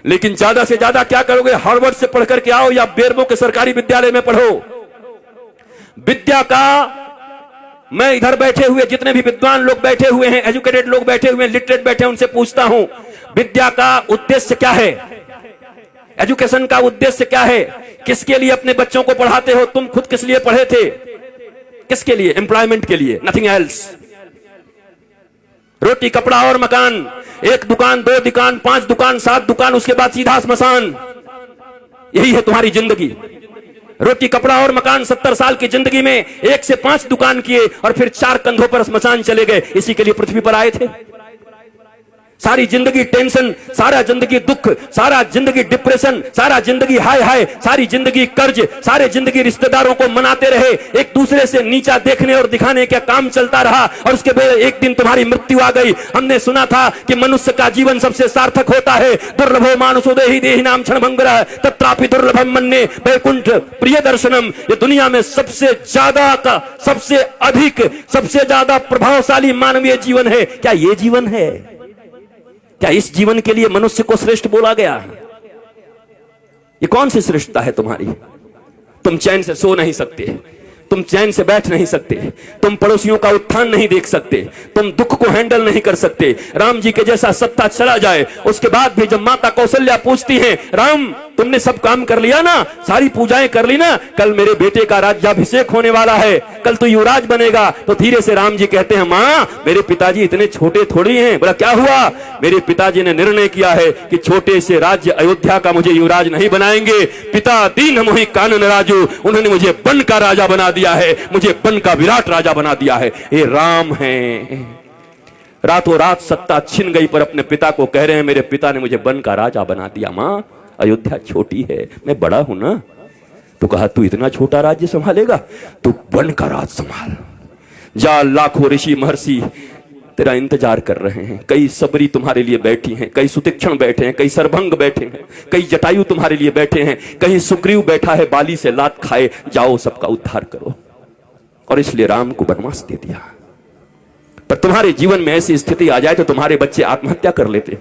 लेकिन ज्यादा से ज्यादा क्या करोगे? हार्वर्ड से पढ़ करके आओ या बेरमो के सरकारी विद्यालय में पढ़ो। विद्या का, मैं इधर बैठे हुए जितने भी विद्वान लोग बैठे हुए हैं, एजुकेटेड लोग बैठे हुए हैं, लिटरेट बैठे हैं, उनसे पूछता हूं, विद्या का उद्देश्य क्या है? एजुकेशन का उद्देश्य क्या है? किसके लिए अपने बच्चों को पढ़ाते हो? तुम खुद किस लिए पढ़े थे? किसके लिए? एम्प्लॉयमेंट के लिए, नथिंग एल्स। रोटी कपड़ा और मकान, एक दुकान, दो दुकान, 5 दुकान, 7 दुकान, उसके बाद सीधा स्मशान। यही है तुम्हारी जिंदगी। रोटी कपड़ा और मकान, 70 साल की जिंदगी में 1 से 5 दुकान किए और फिर 4 कंधों पर स्मशान चले गए। इसी के लिए पृथ्वी पर आए थे। सारी जिंदगी टेंशन, सारा जिंदगी दुख, सारा जिंदगी डिप्रेशन, सारा जिंदगी हाय हाय, सारी जिंदगी कर्ज, सारे जिंदगी रिश्तेदारों को मनाते रहे, एक दूसरे से नीचा देखने और दिखाने का काम चलता रहा और उसके बाद एक दिन तुम्हारी मृत्यु आ गई। हमने सुना था कि मनुष्य का जीवन सबसे सार्थक होता है। दुर्लभो मानुषो देहि देहि नाम क्षणभंगुरः तत्रापि दुर्लभम मन्ये वैकुंठ प्रिय दर्शनम। ये दुनिया में सबसे ज्यादा का, सबसे अधिक, सबसे ज्यादा प्रभावशाली मानवीय जीवन है। क्या ये जीवन है? क्या इस जीवन के लिए मनुष्य को श्रेष्ठ बोला गया? ये कौन सी श्रेष्ठता है तुम्हारी? तुम चैन से सो नहीं सकते, तुम चैन से बैठ नहीं सकते, तुम पड़ोसियों का उत्थान नहीं देख सकते, तुम दुख को हैंडल नहीं कर सकते। राम जी के जैसा सत्ता चला जाए, उसके बाद भी जब माता कौशल्या पूछती हैं, राम तुमने सब काम कर लिया ना, सारी पूजाएं कर ली ना, कल मेरे बेटे का राज्याभिषेक होने वाला है, कल तो युवराज बनेगा। तो धीरे से राम जी कहते हैं, माँ मेरे पिताजी इतने छोटे थोड़ी हैं। बोला क्या हुआ? मेरे पिताजी ने निर्णय किया है कि छोटे से राज्य अयोध्या का मुझे युवराज नहीं बनाएंगे। पिता दीन मोहि कानन राजू, उन्होंने मुझे बन का राजा बना दिया है, मुझे बन का विराट राजा बना दिया है। ये राम है। रातों रात सत्ता छिन गई पर अपने पिता को कह रहे हैं, मेरे पिता ने मुझे बन का राजा बना दिया। मां अयोध्या छोटी है, मैं बड़ा हूं ना। तो कहा तू इतना छोटा राज्य संभालेगा? तू बन का राज संभाल। जा, लाखों ऋषि महर्षि तेरा इंतजार कर रहे हैं। कई सबरी तुम्हारे लिए बैठी हैं, कई सुतीक्षण बैठे हैं, कई सरभंग बैठे हैं, कई जटायु तुम्हारे लिए बैठे हैं, कहीं सुग्रीव बैठा है बाली से लात खाए। जाओ सबका उद्धार करो। और इसलिए राम को वनवास दे दिया। पर तुम्हारे जीवन में ऐसी स्थिति आ जाए तो तुम्हारे बच्चे आत्महत्या कर लेते।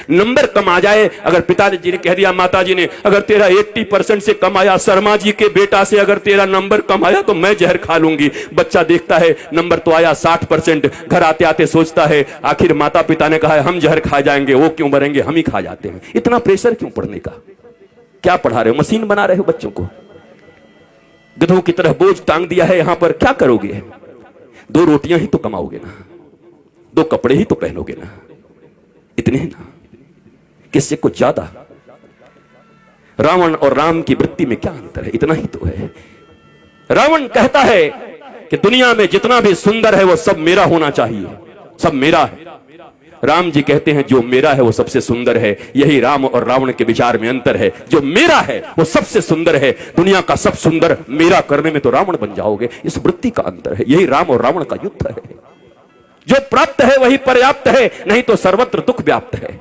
नंबर कम आ जाए, अगर पिताजी ने कह दिया, माताजी ने, अगर तेरा 80% से कम आया, शर्मा जी के बेटा से अगर तेरा नंबर कम आया तो मैं जहर खा लूंगी। बच्चा देखता है नंबर तो आया 60%, घर आते आते सोचता है आखिर माता पिता ने कहा है हम जहर खा जाएंगे, वो क्यों मरेंगे, हम ही खा जाते हैं। इतना प्रेशर क्यों पढ़ने का? क्या पढ़ा रहे हो? मशीन बना रहे हो बच्चों को? गधों की तरह बोझ टांग दिया है यहां पर। क्या करोगे? 2 रोटियां ही तो कमाओगे ना, 2 कपड़े ही तो पहनोगे ना, इतने ही ना, किससे कुछ ज्यादा? रावण और राम की वृत्ति में क्या अंतर है? इतना ही तो है। रावण कहता है कि दुनिया में जितना भी सुंदर है वो सब मेरा होना चाहिए, सब मेरा है। राम जी कहते हैं जो मेरा है वो सबसे सुंदर है। यही राम और रावण के विचार में अंतर है। जो मेरा है वो सबसे सुंदर है, दुनिया का सब सुंदर मेरा करने में तो रावण बन जाओगे। इस वृत्ति का अंतर है। यही राम और रावण का युद्ध है। जो प्राप्त है वही पर्याप्त है, नहीं तो सर्वत्र दुख व्याप्त है।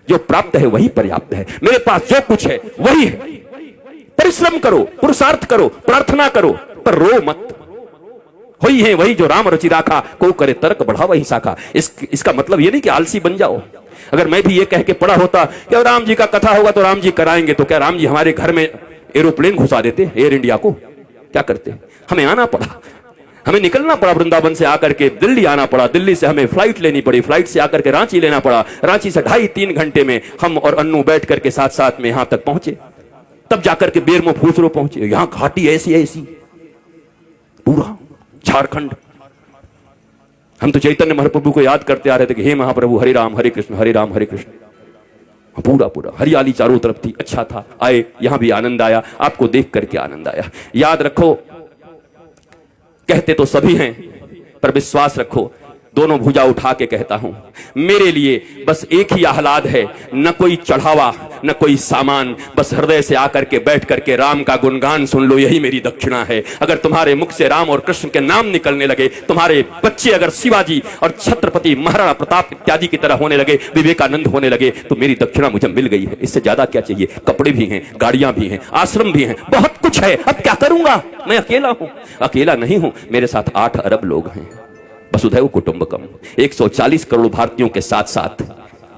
जो प्राप्त है वही पर्याप्त है। मेरे पास जो कुछ है वही है। परिश्रम करो, पुरुषार्थ करो, प्रार्थना करो, पर रो मत। वही है वही जो राम रचि राखा, को करे तर्क बढ़ा वही शाखा। इसका मतलब ये नहीं कि आलसी बन जाओ। अगर मैं भी ये कह के पढ़ा होता कि राम जी का कथा होगा तो राम जी कराएंगे, तो क्या राम जी हमारे घर में एरोप्लेन घुसा देते एयर इंडिया को? क्या करते? हमें आना पड़ा, हमें निकलना पड़ा वृंदावन से आकर के दिल्ली आना पड़ा, दिल्ली से हमें फ्लाइट लेनी पड़ी, फ्लाइट से आकर के रांची लेना पड़ा, रांची से 2.5-3 घंटे में हम और अन्नू बैठ करके साथ में यहां तक पहुंचे। तब जाकर के बेरमो फूसरो पहुंचे। यहां घाटी ऐसी पूरा झारखंड। हम तो चैतन्य महाप्रभु को याद करते आ रहे थे कि हे महाप्रभु हरे राम हरे कृष्ण हरे राम हरे कृष्ण। पूरा हरियाली चारों तरफ थी, अच्छा था। आए, यहां भी आनंद आया, आपको देख करके आनंद आया। याद रखो, कहते तो सभी हैं पर विश्वास रखो, दोनों भुजा उठा के कहता हूं, मेरे लिए बस एक ही आह्लाद है, न कोई चढ़ावा न कोई सामान, बस हृदय से आकर के बैठ करके राम का गुणगान सुन लो, यही मेरी दक्षिणा है। अगर तुम्हारे मुख से राम और कृष्ण के नाम निकलने लगे, तुम्हारे बच्चे अगर शिवाजी और छत्रपति महाराणा प्रताप इत्यादि की तरह होने लगे, विवेकानंद होने लगे, तो मेरी दक्षिणा मुझे मिल गई है। इससे ज्यादा क्या चाहिए? कपड़े भी हैं, गाड़ियां भी हैं, आश्रम भी हैं, बहुत कुछ है। अब क्या करूंगा? मैं अकेला हूं। अकेला नहीं हूं, मेरे साथ 8 अरब लोग हैं। वसुधैव कुटुंबकम। 140 करोड़ भारतीयों के साथ साथ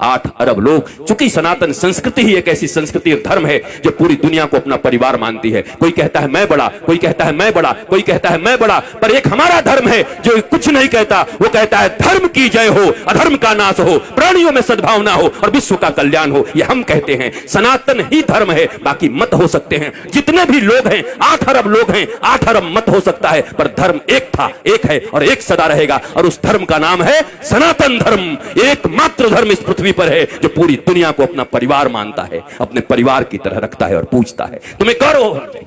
8 अरब लोग। चूंकि सनातन संस्कृति ही एक ऐसी संस्कृति और धर्म है जो पूरी दुनिया को अपना परिवार मानती है। कोई कहता है मैं बड़ा, कोई कहता है मैं बड़ा, कोई कहता है मैं बड़ा, पर एक हमारा धर्म है जो कुछ नहीं कहता। वो कहता है धर्म की जय हो, अधर्म का नाश हो, प्राणियों में सद्भावना हो और विश्व का कल्याण हो। ये हम कहते हैं, सनातन ही धर्म है। बाकी मत हो सकते हैं, जितने भी लोग हैं, 8 अरब लोग हैं, 8 अरब मत हो सकता है, पर धर्म एक था, एक है और एक सदा रहेगा। और उस धर्म का नाम है सनातन धर्म। एकमात्र धर्म इस पृथ्वी पर है जो पूरी दुनिया को अपना परिवार मानता है, अपने परिवार की तरह रखता है और पूजता है। तुम्हें गौरव होना चाहिए।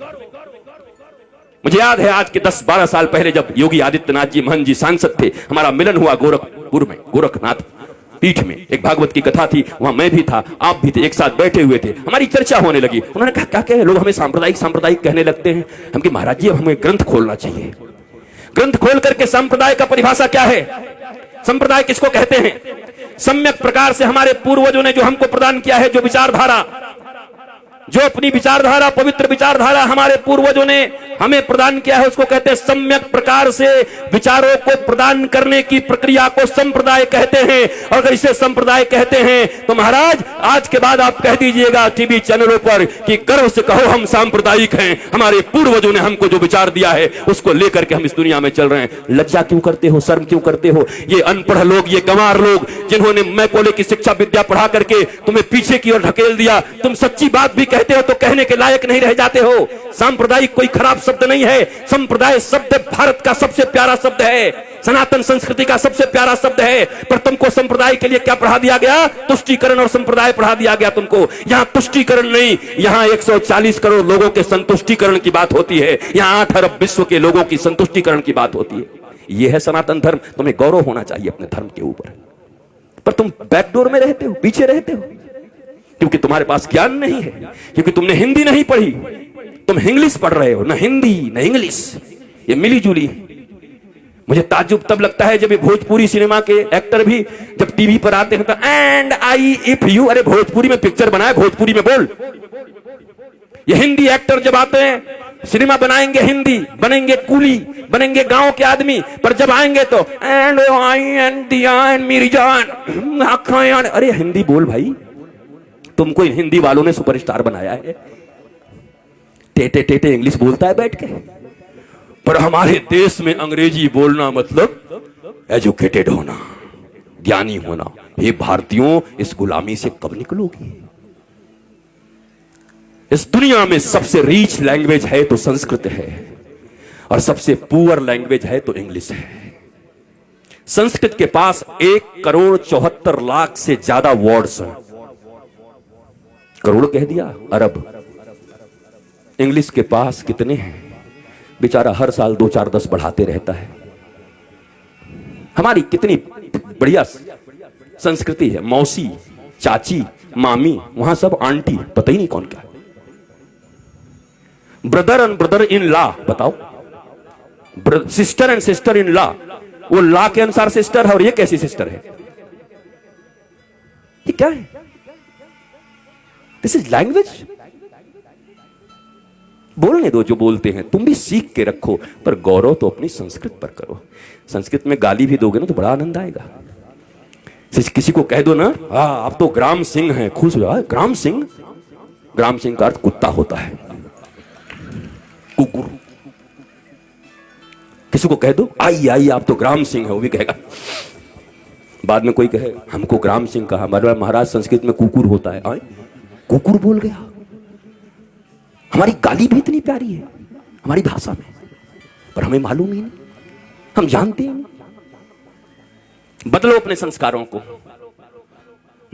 मुझे याद है आज के 10-12 साल पहले जब योगी आदित्यनाथ जी महंत जी सांसद थे, हमारा मिलन हुआ गोरखपुर में, गोरखनाथ पीठ में। एक भागवत की कथा थी, वहां मैं भी था, आप भी थे, एक साथ बैठे हुए थे। हमारी चर्चा होने लगी। उन्होंने कहा क्या क्या लोग हमें सांप्रदायिक सांप्रदायिक कहने लगते हैं। हम कि महाराज जी अब हमें ग्रंथ खोलना चाहिए। ग्रंथ खोल करके संप्रदाय का परिभाषा क्या है, संप्रदाय किसको कहते हैं। सम्यक प्रकार से हमारे पूर्वजों ने जो हमको प्रदान किया है, जो विचारधारा, जो अपनी विचारधारा, पवित्र विचारधारा हमारे पूर्वजों ने हमें प्रदान किया है, उसको कहते हैं सम्यक प्रकार से विचारों को प्रदान करने की प्रक्रिया को संप्रदाय कहते हैं। और अगर इसे संप्रदाय कहते हैं तो महाराज आज के बाद आप कह दीजिएगा टीवी चैनलों पर कि गर्व से कहो हम सांप्रदायिक हैं, हमारे पूर्वजों ने हमको जो विचार दिया है उसको लेकर के हम इस दुनिया में चल रहे हैं। लज्जा क्यों करते हो, शर्म क्यों करते हो। ये अनपढ़ लोग, ये गंवार लोग जिन्होंने मैकोले की शिक्षा विद्या पढ़ा करके तुम्हें पीछे की ओर ढकेल दिया, तुम सच्ची बात भी कहते हो तो कहने के लायक नहीं रह जाते हो। सांप्रदायिक कोई खराब शब्द नहीं है, संप्रदाय शब्द भारत का सबसे प्यारा शब्द है, सनातन संस्कृति का सबसे प्यारा शब्द है। पर तुमको संप्रदाय के लिए क्या पढ़ा दिया गया, तुष्टीकरण और संप्रदाय पढ़ा दिया गया तुमको। यहां तुष्टीकरण नहीं, यहां 140 करोड़ लोगों के संतुष्टीकरण की बात होती है। यहां 8 अरब विश्व के लोगों की संतुष्टीकरण की बात होती है। यह है सनातन धर्म। तुम्हें गौरव होना चाहिए अपने धर्म के ऊपर, पर तुम बैकडोर में रहते हो, पीछे रहते हो, क्योंकि तुम्हारे पास ज्ञान नहीं है, क्योंकि तुमने हिंदी नहीं पढ़ी, तुम इंग्लिश पढ़ रहे हो। ना हिंदी ना इंग्लिश, ये मिली जुली। मुझे ताज्जुब तब लगता है जब ये भोजपुरी सिनेमा के एक्टर भी जब टीवी पर आते हैं तो एंड आई इफ यू, अरे भोजपुरी में पिक्चर बनाए, भोजपुरी में बोल। ये हिंदी एक्टर जब आते हैं सिनेमा बनाएंगे, हिंदी बनेंगे, कूली बनेंगे, गांव के आदमी, पर जब आएंगे तो एंड आई एंड दिया एंड मेरी जान आँखें, अरे हिंदी बोल भाई। तुमको इन हिंदी वालों ने सुपरस्टार बनाया है, टेटे टेटे इंग्लिश बोलता है बैठ के। पर हमारे देश में अंग्रेजी बोलना मतलब एजुकेटेड होना, ज्ञानी होना। ये भारतीयों इस गुलामी से कब निकलोगी। इस दुनिया में सबसे रीच लैंग्वेज है तो संस्कृत है, और सबसे पुअर लैंग्वेज है तो इंग्लिश है। संस्कृत के पास 1,74,00,000 से ज्यादा वर्ड्स हैं। करोड़ कह दिया, अरब। इंग्लिश के पास कितने हैं, बेचारा हर साल 2-4-10 बढ़ाते रहता है। हमारी कितनी बढ़िया संस्कृति है, मौसी, चाची, मामी, वहां सब आंटी, पता ही नहीं कौन क्या। Brother and brother in law, बताओ, sister and sister in law, वो लॉ के अनुसार सिस्टर है और ये कैसी सिस्टर है, ये क्या है। This is language. बोलने दो जो बोलते हैं, तुम भी सीख के रखो, पर गौरव तो अपनी संस्कृत पर करो। संस्कृत में गाली भी दोगे ना तो बड़ा आनंद आएगा। किसी को कह दो ना, आप तो ग्राम सिंह हैं, खुश हो जाए। ग्राम सिंह, ग्राम सिंह का अर्थ कुत्ता होता है, कुकुर। किसी को कह दो आई आप तो ग्राम सिंह है, वो भी कहेगा। बाद में कोई कहे हमको ग्राम सिंह कहा, महाराज संस्कृत में कुकुर होता है। आए कुकुर बोल गया। हमारी गाली भी इतनी प्यारी है हमारी भाषा में, पर हमें मालूम ही नहीं, हम जानते हैं। बदलो अपने संस्कारों को,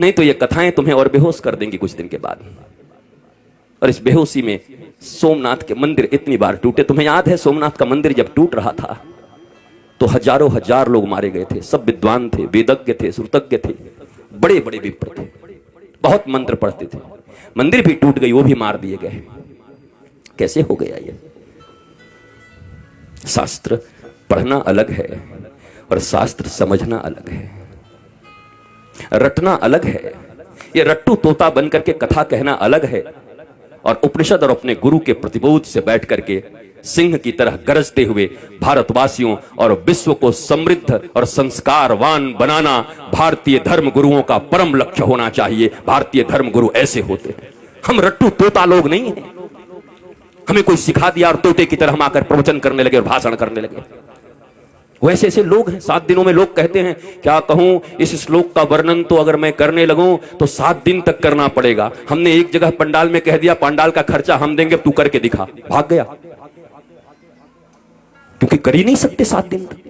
नहीं तो ये कथाएं तुम्हें और बेहोश कर देंगी कुछ दिन के बाद। और इस बेहोशी में सोमनाथ के मंदिर इतनी बार टूटे। तुम्हें याद है सोमनाथ का मंदिर जब टूट रहा था तो हजारों हजार लोग मारे गए थे। सब विद्वान थे, वेदज्ञ थे, श्रुतज्ञ थे, बड़े बड़े विप्र थे, बहुत मंत्र पढ़ते थे। मंदिर भी टूट गई, वो भी मार दिए गए। कैसे हो गया ये। शास्त्र पढ़ना अलग है और शास्त्र समझना अलग है, रटना अलग है। ये रट्टू तोता बनकर के कथा कहना अलग है, और उपनिषद और अपने गुरु के प्रतिबोध से बैठ करके सिंह की तरह गरजते हुए भारतवासियों और विश्व को समृद्ध और संस्कारवान बनाना भारतीय धर्म गुरुओं का परम लक्ष्य होना चाहिए। भारतीय धर्म गुरु ऐसे होते हैं। हम रट्टू तोता लोग नहीं हैं। हमें कोई सिखा दिया और तोते की तरह हम आकर प्रवचन करने लगे और भाषण करने लगे। वैसे ऐसे लोग हैं। 7 दिनों में लोग कहते हैं, क्या कहूं, इस श्लोक का वर्णन तो अगर मैं करने लगूं तो 7 दिन तक करना पड़ेगा। हमने एक जगह पंडाल में कह दिया, पंडाल का खर्चा हम देंगे, तू करके दिखा। भाग गया, क्योंकि कर ही नहीं सकते 7 दिन तक।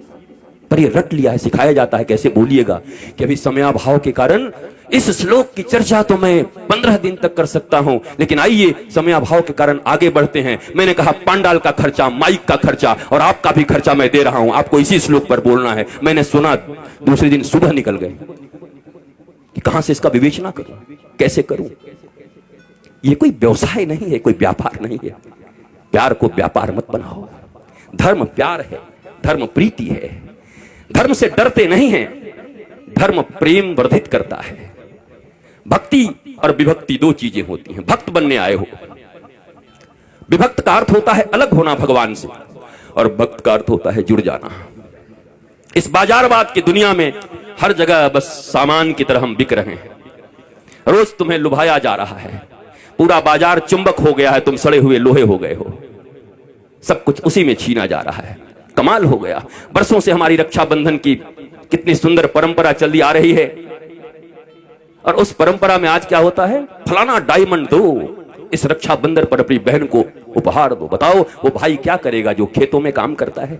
पर ये रट लिया है, सिखाया जाता है कैसे बोलिएगा कि अभी समयाभाव के कारण इस श्लोक की चर्चा तो मैं 15 दिन तक कर सकता हूं, लेकिन आइए समयाभाव के कारण आगे बढ़ते हैं। मैंने कहा पंडाल का खर्चा, माइक का खर्चा और आपका भी खर्चा मैं दे रहा हूं, आपको इसी श्लोक पर बोलना है। मैंने सुना, दूसरे दिन सुबह निकल गए कि कहां से इसका विवेचना करूं, कैसे करूं। ये कोई व्यवसाय नहीं है, कोई व्यापार नहीं है। प्यार को व्यापार मत बनाओ। धर्म प्यार है, धर्म प्रीति है। धर्म से डरते नहीं हैं, धर्म प्रेम वर्धित करता है। भक्ति और विभक्ति 2 चीजें होती हैं। भक्त बनने आए हो, विभक्त का अर्थ होता है अलग होना भगवान से, और भक्त का अर्थ होता है जुड़ जाना। इस बाजारवाद की दुनिया में हर जगह बस सामान की तरह हम बिक रहे हैं। रोज तुम्हें लुभाया जा रहा है, पूरा बाजार चुंबक हो गया है, तुम सड़े हुए लोहे हो गए हो। सब कुछ उसी में छीना जा रहा है। कमाल हो गया। बरसों से हमारी रक्षाबंधन की कितनी सुंदर परंपरा चली आ रही है, और उस परंपरा में आज क्या होता है, फलाना डायमंड दो, इस रक्षाबंधन पर अपनी बहन को उपहार दो। बताओ वो भाई क्या करेगा जो खेतों में काम करता है।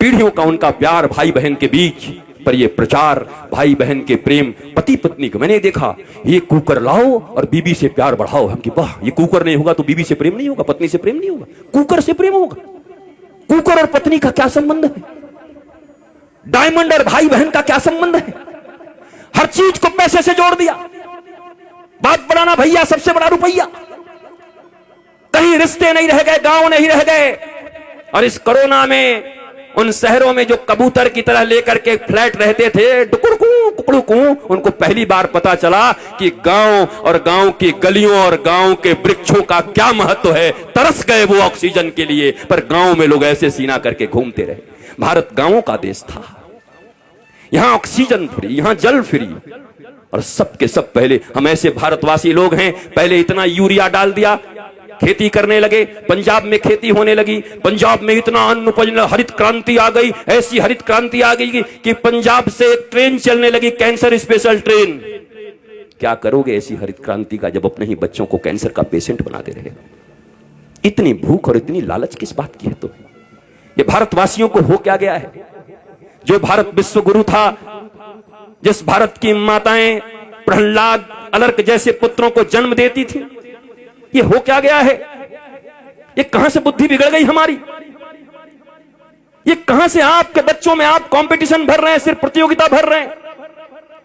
पीढ़ियों का उनका प्यार भाई बहन के बीच, पर ये प्रचार भाई बहन के प्रेम, पति पत्नी को मैंने देखा, ये कुकर लाओ और बीबी से प्यार बढ़ाओ। हम कि वाह, ये कुकर नहीं होगा तो बीबी से प्रेम नहीं होगा, पत्नी से प्रेम नहीं होगा, कुकर से प्रेम होगा। कुकर और पत्नी का क्या संबंध है? डायमंड और भाई बहन का क्या संबंध है? हर चीज को पैसे से जोड़ दिया। बात बनाना भैया, सबसे बड़ा रुपया। कहीं रिश्ते नहीं रह गए, गांव नहीं रह गए। और इस कोरोना में उन शहरों में जो कबूतर की तरह लेकर के फ्लैट रहते थे, टुकुड़कू, उनको पहली बार पता चला कि गांव और गांव की गलियों और गांव के वृक्षों का क्या महत्व है। तरस गए वो ऑक्सीजन के लिए, पर गांव में लोग ऐसे सीना करके घूमते रहे। भारत गांवों का देश था। यहां ऑक्सीजन फ्री, यहां जल फ्री, और सबके सब पहले हम ऐसे भारतवासी लोग हैं। पहले इतना यूरिया डाल दिया, खेती करने लगे, पंजाब में खेती होने लगी, पंजाब में इतना अन्न उपज, हरित क्रांति आ गई। ऐसी हरित क्रांति आ गई कि पंजाब से एक ट्रेन चलने लगी, कैंसर स्पेशल ट्रेन। क्या करोगे ऐसी हरित क्रांति का, जब अपने ही बच्चों को कैंसर का पेशेंट बनाते रहे। इतनी भूख और इतनी लालच किस बात की है? तो ये भारतवासियों को हो क्या गया है? जो भारत विश्व गुरु था, जिस भारत की माताएं प्रहलाद, अलर्क जैसे पुत्रों को जन्म देती थी, ये हो क्या गया है? ये कहां से बुद्धि बिगड़ गई हमारी? ये कहां से आपके बच्चों में आप कंपटीशन भर रहे हैं, सिर्फ प्रतियोगिता भर रहे हैं।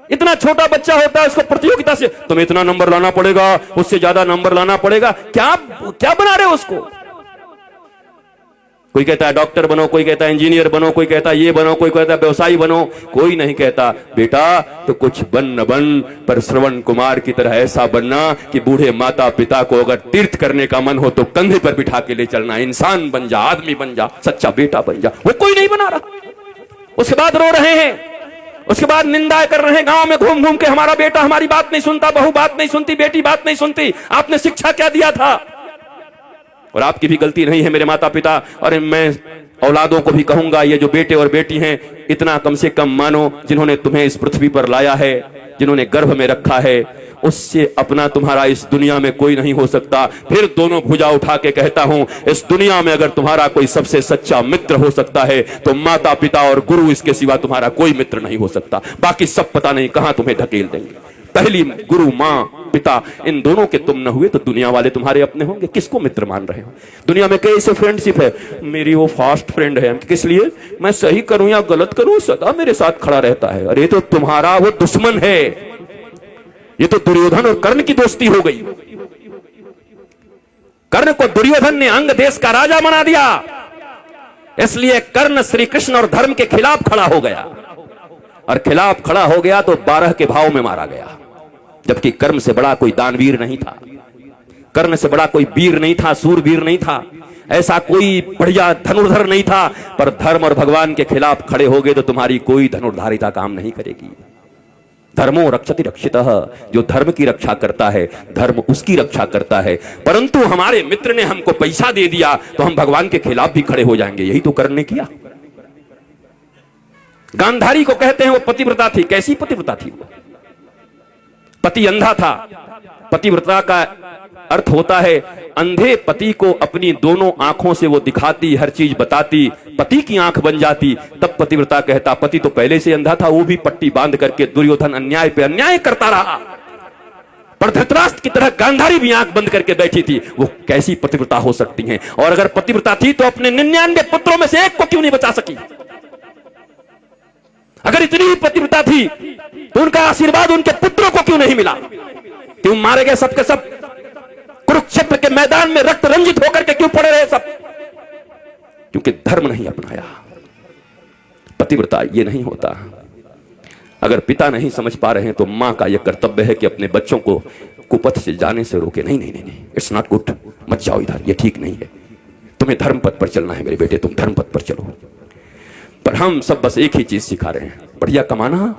इतना छोटा बच्चा होता है, उसको प्रतियोगिता से तुम्हें इतना नंबर लाना पड़ेगा, उससे ज्यादा नंबर लाना पड़ेगा। क्या क्या बना रहे हो उसको? कोई कहता है डॉक्टर बनो, कोई कहता है इंजीनियर बनो, कोई कहता है ये बनो, कोई कहता है व्यवसायी बनो। कोई नहीं कहता बेटा तो कुछ बन न बन, पर श्रवण कुमार की तरह ऐसा बनना कि बूढ़े माता पिता को अगर तीर्थ करने का मन हो तो कंधे पर बिठा के ले चलना। इंसान बन जा, आदमी बन जा, सच्चा बेटा बन जा। वो कोई नहीं बना रहा। उसके बाद रो रहे हैं, उसके बाद निंदा कर रहे हैं गांव में घूम घूम के, हमारा बेटा हमारी बात नहीं सुनता, बहू बात नहीं सुनती, बेटी बात नहीं सुनती। आपने शिक्षा क्या दिया था? और आपकी भी गलती नहीं है मेरे माता पिता, और मैं औलादों को भी कहूंगा, ये जो बेटे और बेटी हैं, इतना कम से कम मानो, जिन्होंने तुम्हें इस पृथ्वी पर लाया है, जिन्होंने गर्भ में रखा है, उससे अपना तुम्हारा इस दुनिया में कोई नहीं हो सकता। फिर दोनों भुजा उठा के कहता हूं, इस दुनिया में अगर तुम्हारा कोई सबसे सच्चा मित्र हो सकता है तो माता पिता और गुरु, इसके सिवा तुम्हारा कोई मित्र नहीं हो सकता। बाकी सब पता नहीं कहां तुम्हें धकेल देंगे। पहली गुरु मां पिता, इन दोनों के तुम न हुए तो दुनिया वाले तुम्हारे अपने होंगे। किसको मित्र मान रहे हो? दुनिया में कैसे फ्रेंडशिप है, मेरी वो फास्ट फ्रेंड है, किस लिए? मैं सही करूं या गलत करूं सदा मेरे साथ खड़ा रहता है। अरे तो तुम्हारा वो दुश्मन है। ये तो दुर्योधन और कर्ण की दोस्ती हो गई। कर्ण को दुर्योधन ने अंग देश का राजा बना दिया, इसलिए कर्ण श्री कृष्ण और धर्म के खिलाफ खड़ा हो गया, और खिलाफ खड़ा हो गया तो 12 के भाव में मारा गया। जबकि कर्ण से बड़ा कोई दानवीर नहीं था, कर्ण से बड़ा कोई वीर नहीं था, सूरवीर नहीं था। ऐसा कोई बढ़िया धनुर्धर नहीं था, पर धर्म और भगवान के खिलाफ खड़े हो गए तो तुम्हारी कोई धनुर्धारिता काम नहीं करेगी। धर्मो रक्षति रक्षितः, जो धर्म की रक्षा करता है धर्म उसकी रक्षा करता है। परंतु हमारे मित्र ने हमको पैसा दे दिया तो हम भगवान के खिलाफ भी खड़े हो जाएंगे, यही तो कर्ण ने किया। गांधारी को कहते हैं वो पतिव्रता थी। कैसी पतिव्रता थी वो? पति अंधा था। पतिव्रता का अर्थ होता है अंधे पति को अपनी दोनों आंखों से वो दिखाती, हर चीज बताती, पति की आंख बन जाती, तब पतिव्रता कहता। पति तो पहले से अंधा था, वो भी पट्टी बांध करके दुर्योधन अन्याय पे अन्याय करता रहा, पर धृतराष्ट्र की तरह गांधारी भी आंख बंद करके बैठी थी। वो कैसी पतिव्रता हो सकती हैं? और अगर पतिव्रता थी तो अपने 99 पुत्रों में से एक को क्यों नहीं बचा सकी? अगर इतनी ही पतिव्रता थी तो उनका आशीर्वाद उनके पुत्रों को क्यों नहीं मिला? क्यों मारे गए सबके सब? कुरुक्षेत्र के मैदान में रक्त रंजित होकर के क्यों पड़े रहे सब? क्योंकि धर्म नहीं अपनाया। पतिव्रता ये नहीं होता। अगर पिता नहीं समझ पा रहे हैं तो मां का यह कर्तव्य है कि अपने बच्चों को कुपथ से जाने से रोके। नहीं नहीं नहीं नहीं, इट्स नॉट गुड, मत जाओ इधर, ये ठीक नहीं है, तुम्हें धर्म पथ पर चलना है मेरे बेटे, तुम धर्म पथ पर चलो। पर हम सब बस एक ही चीज सिखा रहे हैं, बढ़िया कमाना